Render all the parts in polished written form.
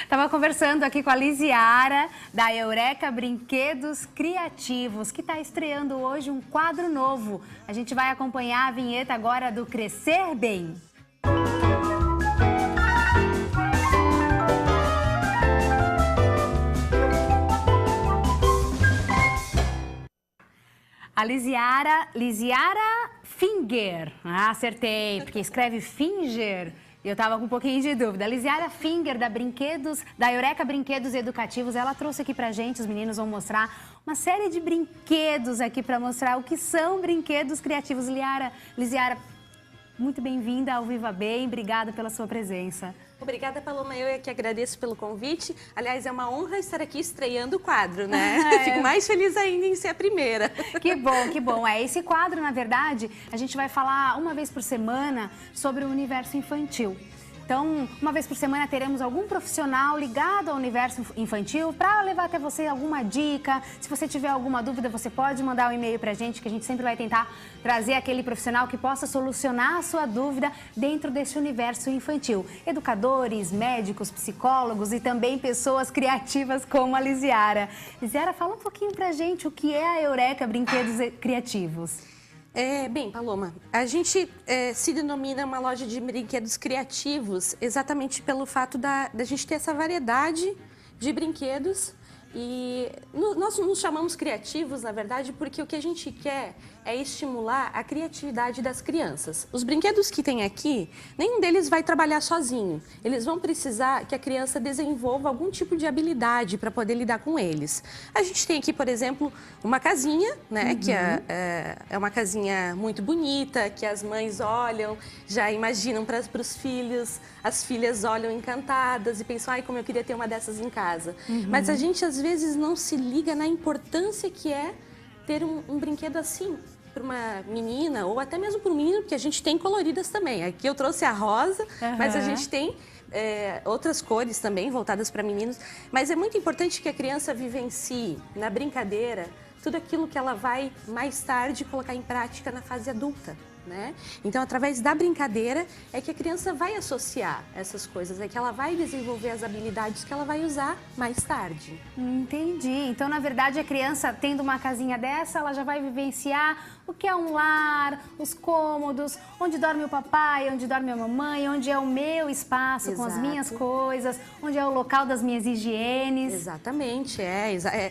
Estava conversando aqui com a Lisiara, da Eureka Brinquedos Criativos, que está estreando hoje um quadro novo. A gente vai acompanhar a vinheta agora do Crescer Bem. A Lisiara Finger. Ah, acertei, porque escreve Finger. E eu tava com um pouquinho de dúvida. A Lisiara Finger, da Eureka Brinquedos Educativos, ela trouxe aqui pra gente, os meninos vão mostrar uma série de brinquedos aqui pra mostrar o que são brinquedos criativos. Lisiara, muito bem-vinda ao Viva Bem, obrigada pela sua presença. Obrigada, Paloma, eu é que agradeço pelo convite. Aliás, é uma honra estar aqui estreando o quadro, né? Fico mais feliz ainda em ser a primeira. Que bom, que bom. Esse quadro, na verdade, a gente vai falar uma vez por semana sobre o universo infantil. Então, uma vez por semana teremos algum profissional ligado ao universo infantil para levar até você alguma dica. Se você tiver alguma dúvida, você pode mandar um e-mail para a gente, que a gente sempre vai tentar trazer aquele profissional que possa solucionar a sua dúvida dentro desse universo infantil. Educadores, médicos, psicólogos e também pessoas criativas como a Lisiara. Lisiara, fala um pouquinho para a gente o que é a Eureka Brinquedos Criativos. Bem, Paloma, a gente se denomina uma loja de brinquedos criativos exatamente pelo fato da gente ter essa variedade de brinquedos e nós nos chamamos criativos, na verdade, porque o que a gente quer é estimular a criatividade das crianças. Os brinquedos que tem aqui, nenhum deles vai trabalhar sozinho. Eles vão precisar que a criança desenvolva algum tipo de habilidade para poder lidar com eles. A gente tem aqui, por exemplo, uma casinha, né, que é uma casinha muito bonita, que as mães olham, já imaginam para os filhos, as filhas olham encantadas e pensam, ai, como eu queria ter uma dessas em casa. Mas a gente, às vezes, não se liga na importância que é ter um brinquedo assim para uma menina ou até mesmo para um menino, porque a gente tem coloridas também. Aqui eu trouxe a rosa, mas a gente tem outras cores também voltadas para meninos. Mas é muito importante que a criança vivencie na brincadeira tudo aquilo que ela vai mais tarde colocar em prática na fase adulta, né? Então, através da brincadeira é que a criança vai associar essas coisas, é que ela vai desenvolver as habilidades que ela vai usar mais tarde. Entendi. Então, na verdade, a criança tendo uma casinha dessa, ela já vai vivenciar o que é um lar, os cômodos, onde dorme o papai, onde dorme a mamãe, onde é o meu espaço com as minhas coisas, onde é o local das minhas higienes. Exatamente,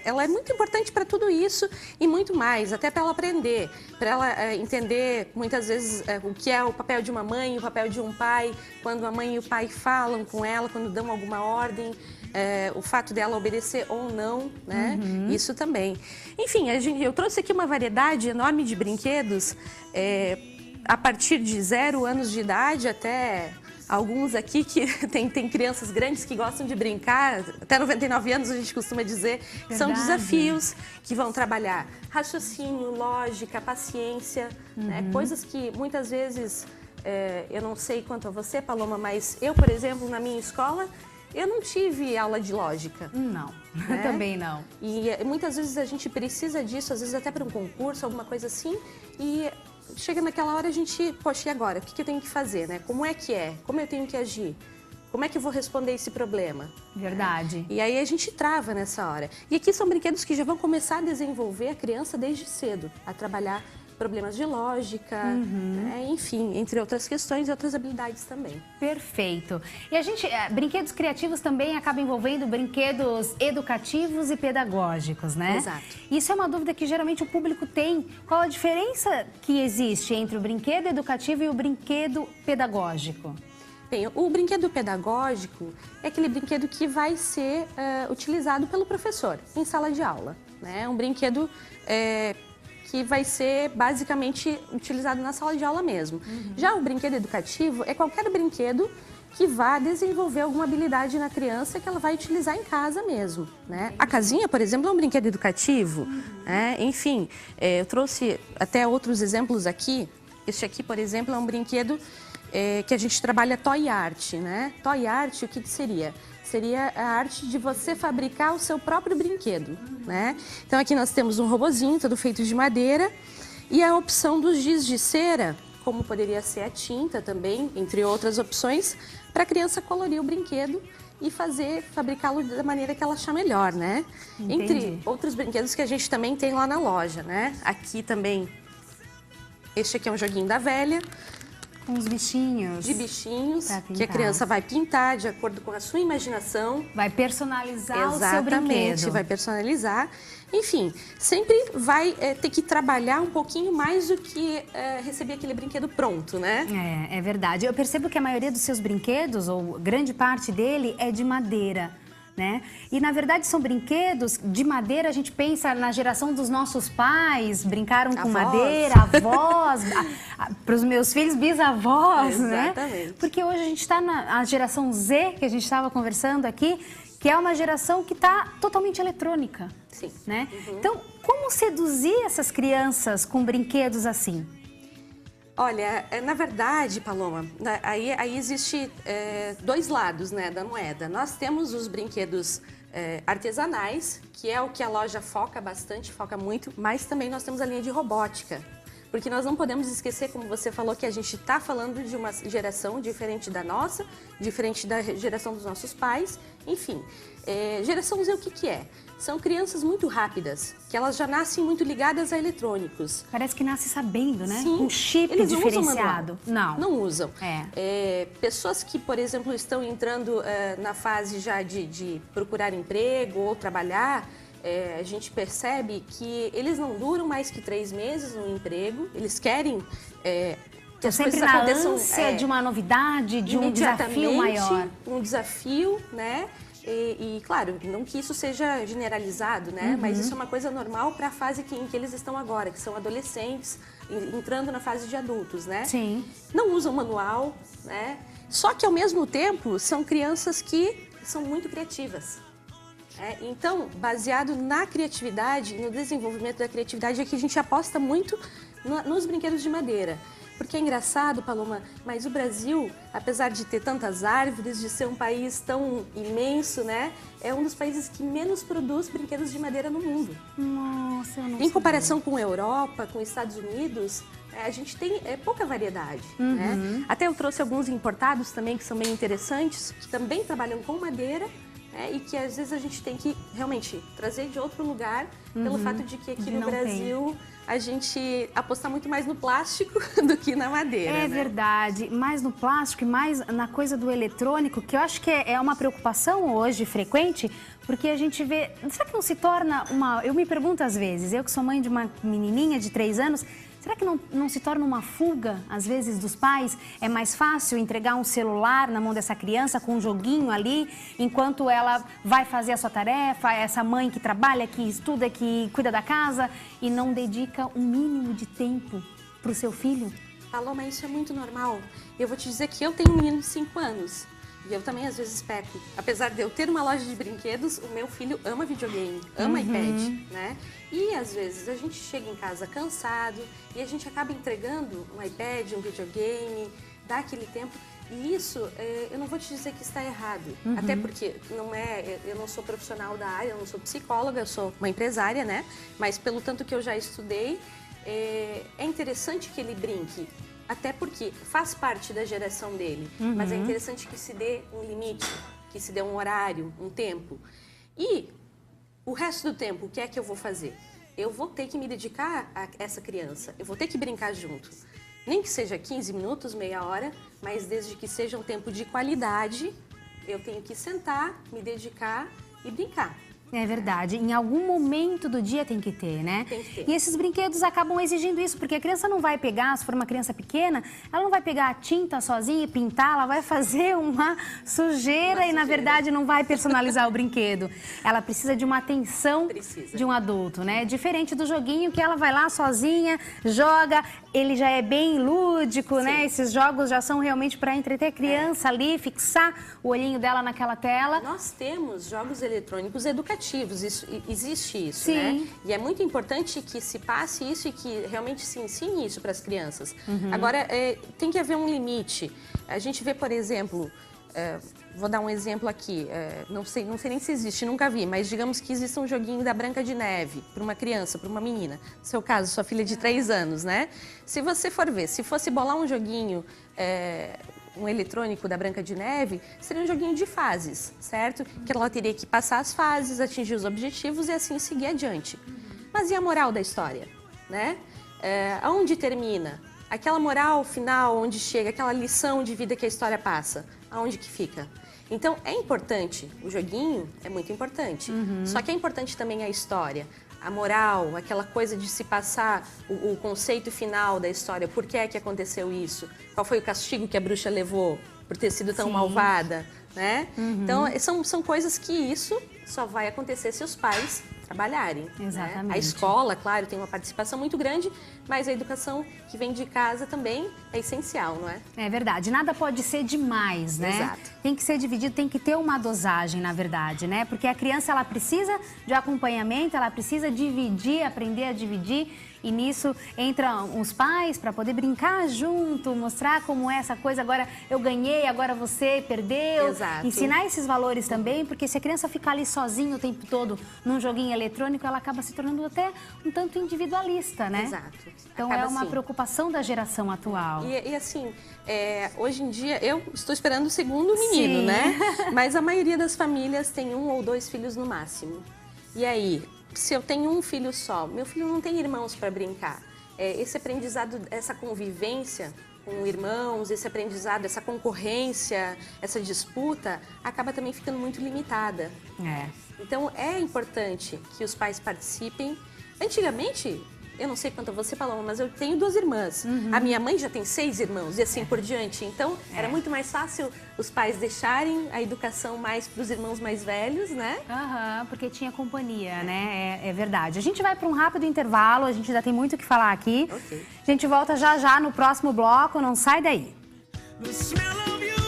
ela é muito importante para tudo isso e muito mais, até para ela aprender, para ela entender muitas vezes o que é o papel de uma mãe, o papel de um pai, quando a mãe e o pai falam com ela, quando dão alguma ordem. O fato dela obedecer ou não, né? Isso também. Enfim, eu trouxe aqui uma variedade enorme de brinquedos, a partir de 0 anos de idade até alguns aqui que tem crianças grandes que gostam de brincar, até 99 anos a gente costuma dizer, que são desafios que vão trabalhar raciocínio, lógica, paciência, né? Coisas que muitas vezes, eu não sei quanto a você, Paloma, mas eu, por exemplo, na minha escola, eu não tive aula de lógica. Não, né? Também não. E muitas vezes a gente precisa disso, às vezes até para um concurso, alguma coisa assim, e chega naquela hora a gente, poxa, e agora? O que eu tenho que fazer, né? Como é que é? Como eu tenho que agir? Como é que eu vou responder esse problema? Verdade. E aí a gente trava nessa hora. E aqui são brinquedos que já vão começar a desenvolver a criança desde cedo, a trabalhar problemas de lógica, né? Enfim, entre outras questões e outras habilidades também. Perfeito. E a gente, brinquedos criativos também acabam envolvendo brinquedos educativos e pedagógicos, né? Exato. Isso é uma dúvida que geralmente o público tem. Qual a diferença que existe entre o brinquedo educativo e o brinquedo pedagógico? Bem, o brinquedo pedagógico é aquele brinquedo que vai ser utilizado pelo professor em sala de aula, né? Um brinquedo que vai ser basicamente utilizado na sala de aula mesmo. Já o brinquedo educativo é qualquer brinquedo que vá desenvolver alguma habilidade na criança que ela vai utilizar em casa mesmo, né? A casinha, por exemplo, é um brinquedo educativo, né? Enfim, eu trouxe até outros exemplos aqui. Este aqui, por exemplo, é um brinquedo que a gente trabalha toy art, né? Toy art, o que seria? Seria a arte de você fabricar o seu próprio brinquedo, né? Então aqui nós temos um robozinho todo feito de madeira e a opção dos giz de cera, como poderia ser a tinta também, entre outras opções, para a criança colorir o brinquedo e fabricá-lo da maneira que ela achar melhor, né? Entendi. Entre outros brinquedos que a gente também tem lá na loja, né? Aqui também, este aqui é um joguinho da velha. Com os bichinhos. De bichinhos, Pra que a pintar. criança vai pintar de acordo com a sua imaginação. Vai personalizar o seu Exatamente, brinquedo. vai personalizar. Enfim, sempre vai ter que trabalhar um pouquinho mais do que receber aquele brinquedo pronto, né? É verdade. Eu percebo que a maioria dos seus brinquedos, ou grande parte dele, é de madeira, né? E, na verdade, são brinquedos de madeira, a gente pensa na geração dos nossos pais, brincaram com Avós. madeira, avós, para os meus filhos, bisavós, né? Exatamente. Porque hoje a gente está na geração Z, que a gente estava conversando aqui, que é uma geração que está totalmente eletrônica. Sim. Né? Então, como seduzir essas crianças com brinquedos assim? Olha, na verdade, Paloma, aí existe dois lados, né, da moeda. Nós temos os brinquedos artesanais, que é o que a loja foca bastante, foca muito, mas também nós temos a linha de robótica. Porque nós não podemos esquecer, como você falou, que a gente está falando de uma geração diferente da nossa, diferente da geração dos nossos pais, enfim. Geração Z, o que é? São crianças muito rápidas, que elas já nascem muito ligadas a eletrônicos. Parece que nasce sabendo, né? Sim, Com chip eles não diferenciado. usam manual. Não usam. Pessoas que, por exemplo, estão entrando na fase já de procurar emprego ou trabalhar, a gente percebe que eles não duram mais que 3 meses no emprego, eles querem que as sempre coisas na aconteçam ânsia de uma novidade, de um desafio maior. Um desafio, né? E, claro, não que isso seja generalizado, né? Mas isso é uma coisa normal para a fase em que eles estão agora, que são adolescentes, entrando na fase de adultos, né? Sim. Não usam manual, né? Só que, ao mesmo tempo, são crianças que são muito criativas. Então, baseado na criatividade, no desenvolvimento da criatividade, é que a gente aposta muito nos brinquedos de madeira. Porque é engraçado, Paloma, mas o Brasil, apesar de ter tantas árvores, de ser um país tão imenso, né? É um dos países que menos produz brinquedos de madeira no mundo. Nossa, eu não Em comparação com a Europa, com os Estados Unidos, a gente tem pouca variedade, né? Até eu trouxe alguns importados também, que são bem interessantes, que também trabalham com madeira, e que às vezes a gente tem que realmente trazer de outro lugar, pelo fato de que aqui no Brasil a gente aposta muito mais no plástico do que na madeira. É verdade, mais no plástico e mais na coisa do eletrônico, que eu acho que é uma preocupação hoje frequente, porque a gente vê... Será que não se torna uma... Eu me pergunto às vezes, eu que sou mãe de uma menininha de 3 anos... Será que não se torna uma fuga, às vezes, dos pais? É mais fácil entregar um celular na mão dessa criança com um joguinho ali, enquanto ela vai fazer a sua tarefa, essa mãe que trabalha, que estuda, que cuida da casa e não dedica um mínimo de tempo para o seu filho? Paloma, isso é muito normal. Eu vou te dizer que eu tenho um menino de 5 anos. E eu também, às vezes, peco. Apesar de eu ter uma loja de brinquedos, o meu filho ama videogame, ama iPad, né? E, às vezes, a gente chega em casa cansado e a gente acaba entregando um iPad, um videogame, dá aquele tempo. E isso, eu não vou te dizer que está errado. Até porque eu não sou profissional da área, eu não sou psicóloga, eu sou uma empresária, né? Mas, pelo tanto que eu já estudei, é interessante que ele brinque. Até porque faz parte da geração dele, mas é interessante que se dê um limite, que se dê um horário, um tempo. E o resto do tempo, o que é que eu vou fazer? Eu vou ter que me dedicar a essa criança, eu vou ter que brincar junto. Nem que seja 15 minutos, meia hora, mas desde que seja um tempo de qualidade, eu tenho que sentar, me dedicar e brincar. É verdade. Em algum momento do dia tem que ter, né? Tem que ter. E esses brinquedos acabam exigindo isso, porque a criança não vai pegar, se for uma criança pequena, ela não vai pegar a tinta sozinha e pintar, ela vai fazer uma sujeira e, na verdade, não vai personalizar o brinquedo. Ela precisa de uma atenção de um adulto, né? Diferente do joguinho que ela vai lá sozinha, joga, ele já é bem lúdico, né? Esses jogos já são realmente para entreter a criança ali, fixar o olhinho dela naquela tela. Nós temos jogos eletrônicos educativos. Existe isso, Sim. né? E é muito importante que se passe isso e que realmente se ensine isso para as crianças. Agora, tem que haver um limite. A gente vê, por exemplo, vou dar um exemplo aqui, não sei nem se existe, nunca vi, mas digamos que exista um joguinho da Branca de Neve para uma criança, para uma menina. No seu caso, sua filha de 3 anos, né? Se você for ver, se fosse bolar um joguinho um eletrônico da Branca de Neve, seria um joguinho de fases, certo? Que ela teria que passar as fases, atingir os objetivos e assim seguir adiante. Mas e a moral da história, né? Aonde termina? Aquela moral final, onde chega, aquela lição de vida que a história passa, aonde que fica? Então, é importante, o joguinho é muito importante, só que é importante também a história, a moral, aquela coisa de se passar o conceito final da história, por que é que aconteceu isso, qual foi o castigo que a bruxa levou por ter sido tão malvada, né? Então, são coisas que isso só vai acontecer se os pais trabalharem. Exatamente. Né? A escola, claro, tem uma participação muito grande, mas a educação que vem de casa também é essencial, não é? É verdade. Nada pode ser demais, né? Exato. Tem que ser dividido, tem que ter uma dosagem, na verdade, né? Porque a criança, ela precisa de acompanhamento, ela precisa dividir, aprender a dividir. E nisso entram os pais para poder brincar junto, mostrar como é essa coisa, agora eu ganhei, agora você perdeu. Exato. Ensinar esses valores também, porque se a criança ficar ali sozinha o tempo todo num joguinho eletrônico, ela acaba se tornando até um tanto individualista, né? Exato. Então Acaba é uma assim. preocupação da geração atual. E assim, hoje em dia, eu estou esperando o segundo menino, Sim. né? Mas a maioria das famílias tem 1 ou 2 filhos no máximo. E aí, se eu tenho um filho só, meu filho não tem irmãos para brincar. Esse aprendizado, essa convivência com irmãos, esse aprendizado, essa concorrência, essa disputa, acaba também ficando muito limitada. Então, é importante que os pais participem. Antigamente, eu não sei quanto a você, Paloma, mas eu tenho 2 irmãs. A minha mãe já tem 6 irmãos e assim por diante. Então, era muito mais fácil os pais deixarem a educação mais para os irmãos mais velhos, né? Porque tinha companhia, né? É verdade. A gente vai para um rápido intervalo, a gente ainda tem muito o que falar aqui. Ok. A gente volta já já no próximo bloco, não sai daí. The smell of you